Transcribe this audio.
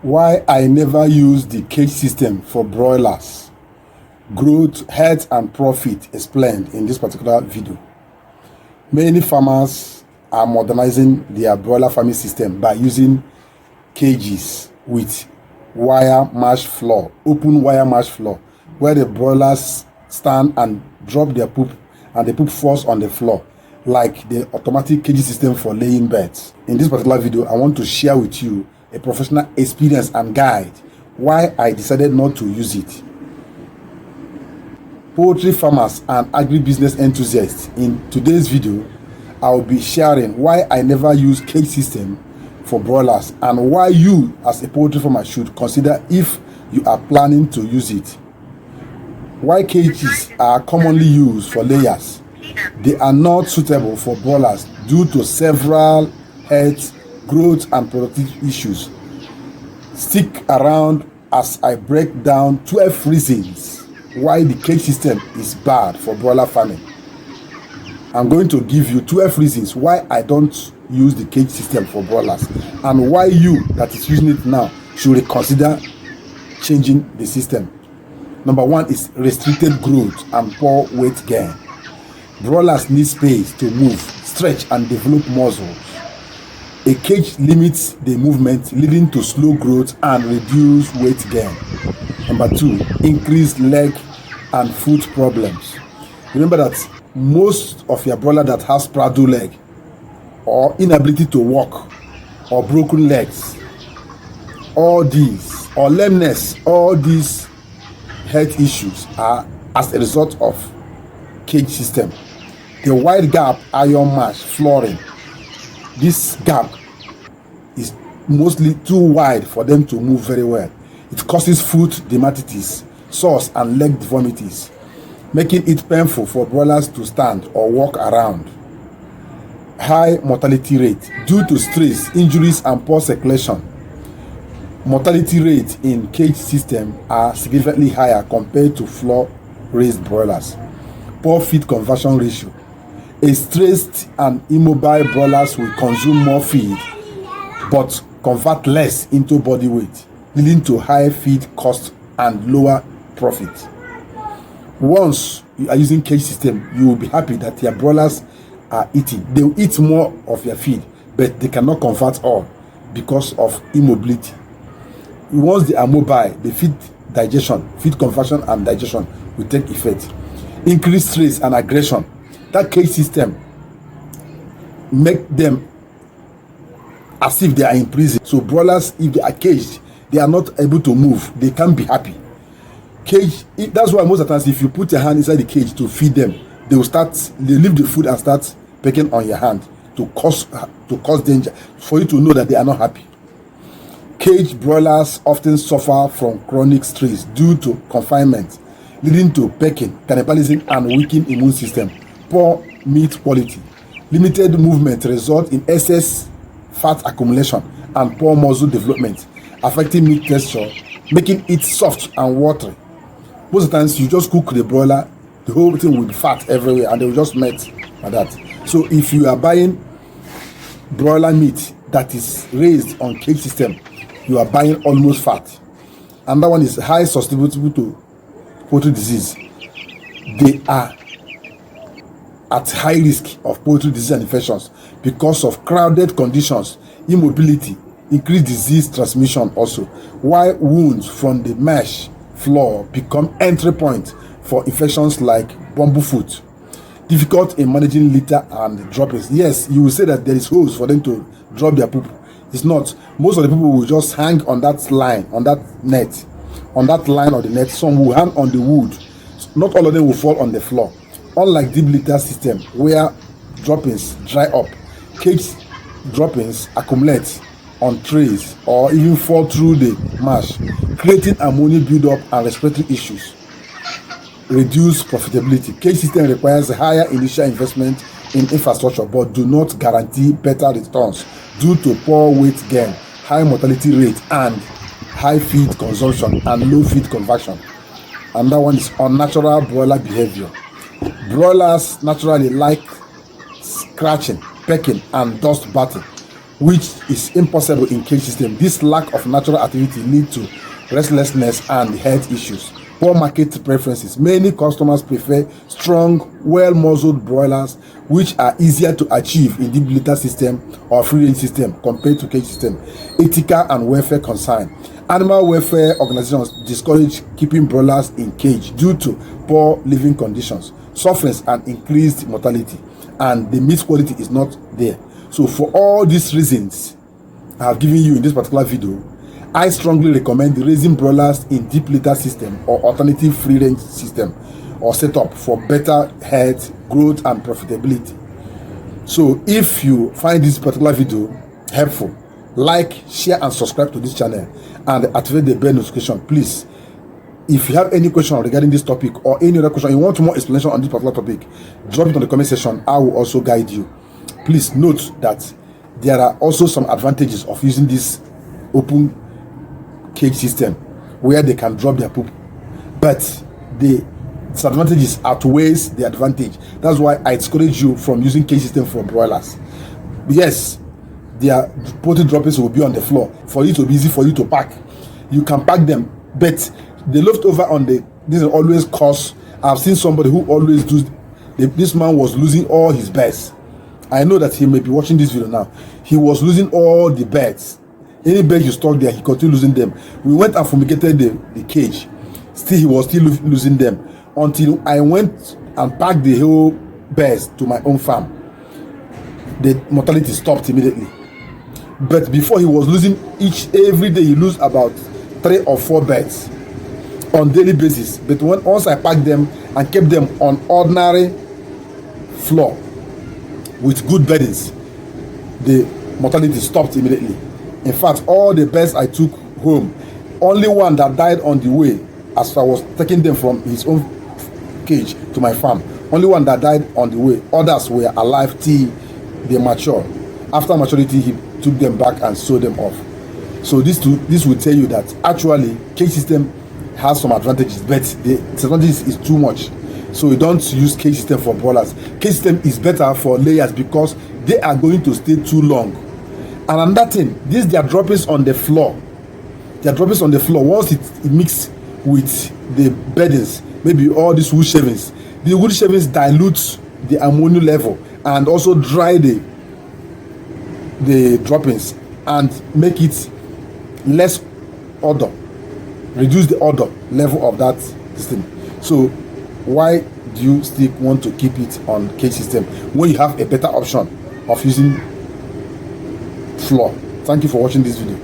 Why I never use the cage system for broilers. Growth, health and profit explained in this particular video. Many farmers are modernizing their broiler farming system by using cages with wire mesh floor, open wire mesh floor, where the broilers stand and drop their poop and the poop falls on the floor, like the automatic cage system for laying birds. In this particular video, I want to share with you a professional experience and guide why I decided not to use it. Poultry farmers and agribusiness enthusiasts, in today's video, I will be sharing why I never use cage system for broilers and why you as a poultry farmer should consider if you are planning to use it. Why cages are commonly used for layers. They are not suitable for broilers due to several health, growth and productive issues. Stick around as I break down 12 reasons why the cage system is bad for broiler farming. I'm going to give you 12 reasons why I don't use the cage system for broilers and why you that is using it now should reconsider changing the system. Number one is restricted growth and poor weight gain. Broilers need space to move, stretch and develop muscles. A cage limits the movement, leading to slow growth and reduced weight gain. Number two, increased leg and foot problems. Remember that most of your broiler that has spraddle leg or inability to walk or broken legs, all these, or lameness, all these health issues are as a result of cage system. The wide gap iron mesh flooring, this gap is mostly too wide for them to move very well. It causes foot dermatitis, sores and leg deformities, making it painful for broilers to stand or walk around. High mortality rate due to stress, injuries and poor circulation. Mortality rate in cage system are significantly higher compared to floor raised broilers. Poor feed conversion ratio. A stressed and immobile broilers will consume more feed but convert less into body weight, leading to high feed cost and lower profit. Once you are using cage system, you will be happy that your broilers are eating. They will eat more of your feed, but they cannot convert all because of immobility. Once they are mobile, the feed conversion and digestion will take effect. Increased stress and aggression. That cage system make them as if they are in prison. So broilers, if they are caged, they are not able to move. They can't be happy. Cage, that's why most of the times if you put your hand inside the cage to feed them, they leave the food and start pecking on your hand to cause danger, for you to know that they are not happy. Cage broilers often suffer from chronic stress due to confinement, leading to pecking, cannibalism and weakened immune system. Poor meat quality. Limited movement result in excess fat accumulation and poor muscle development, affecting meat texture, making it soft and watery. Most of the times you just cook the broiler, the whole thing will be fat everywhere and they will just melt like that. So if you are buying broiler meat that is raised on cage system, you are buying almost fat. Another one is high susceptibility to poultry disease. They are at high risk of poultry disease and infections because of crowded conditions, immobility, increased disease transmission also, while wounds from the mesh floor become entry point for infections like bumblefoot. Difficult in managing litter and droppings. Yes, you will say that there is holes for them to drop their poop. It's not. Most of the people will just hang on that line, on that net, on that line of the net. Some will hang on the wood. Not all of them will fall on the floor. Unlike deep litter system where droppings dry up, cage droppings accumulate on trays or even fall through the mesh, creating ammonia buildup and respiratory issues. Reduced profitability. Cage system requires higher initial investment in infrastructure but do not guarantee better returns due to poor weight gain, high mortality rate and high feed consumption and low feed conversion. Another one is unnatural broiler behavior. Broilers naturally like scratching, pecking and dust bathing. which is impossible in cage system. This lack of natural activity leads to restlessness and health issues. Poor market preferences. Many customers prefer strong, well-muzzled broilers, which are easier to achieve in deep litter system or free-range system compared to cage system. Ethical and welfare concern. Animal welfare organizations discourage keeping broilers in cage due to poor living conditions, sufferings, and increased mortality, and the meat quality is not there. So for all these reasons I have given you in this particular video, I strongly recommend raising broilers in deep litter system or alternative free range system or setup for better health, growth, and profitability. So if you find this particular video helpful, like, share, and subscribe to this channel and activate the bell notification, please. If you have any question regarding this topic or any other question, you want more explanation on this particular topic, drop it on the comment section. I will also guide you. Please note that there are also some advantages of using this open cage system where they can drop their poop, but the disadvantages outweighs the advantage. That's why I discourage you from using cage system for broilers. Yes, their poultry droppings will be on the floor for it to be easy for you to pack. You can pack them, but the leftover on the this will always cause. I've seen somebody who always do. This man was losing all his birds. I know that he may be watching this video now. He was losing all the birds. Any bird you stock there, he continued losing them. We went and fumigated the cage. Still, he was still losing them until I went and packed the whole birds to my own farm. The mortality stopped immediately. But before, he was losing every day. He lose about 3 or 4 birds on daily basis. But once I packed them and kept them on ordinary floor with good beddings, the mortality stopped immediately. In fact, all the birds I took home, only one that died on the way as I was taking them from his own cage to my farm. Only one that died on the way. Others were alive till they matured. After maturity, he took them back and sold them off. So this will tell you that actually cage system has some advantages, but the disadvantages is too much. So we don't use cage system for broilers. Cage system is better for layers because they are going to stay too long. And another thing, their droppings on the floor. Their droppings on the floor, once it mixes with the beddings, maybe all these wood shavings, the wood shavings dilute the ammonia level and also dry the droppings and make it less odor, reduce the odor level of that system. So why do you still want to keep it on cage system when you have a better option of using floor? Thank you for watching this video.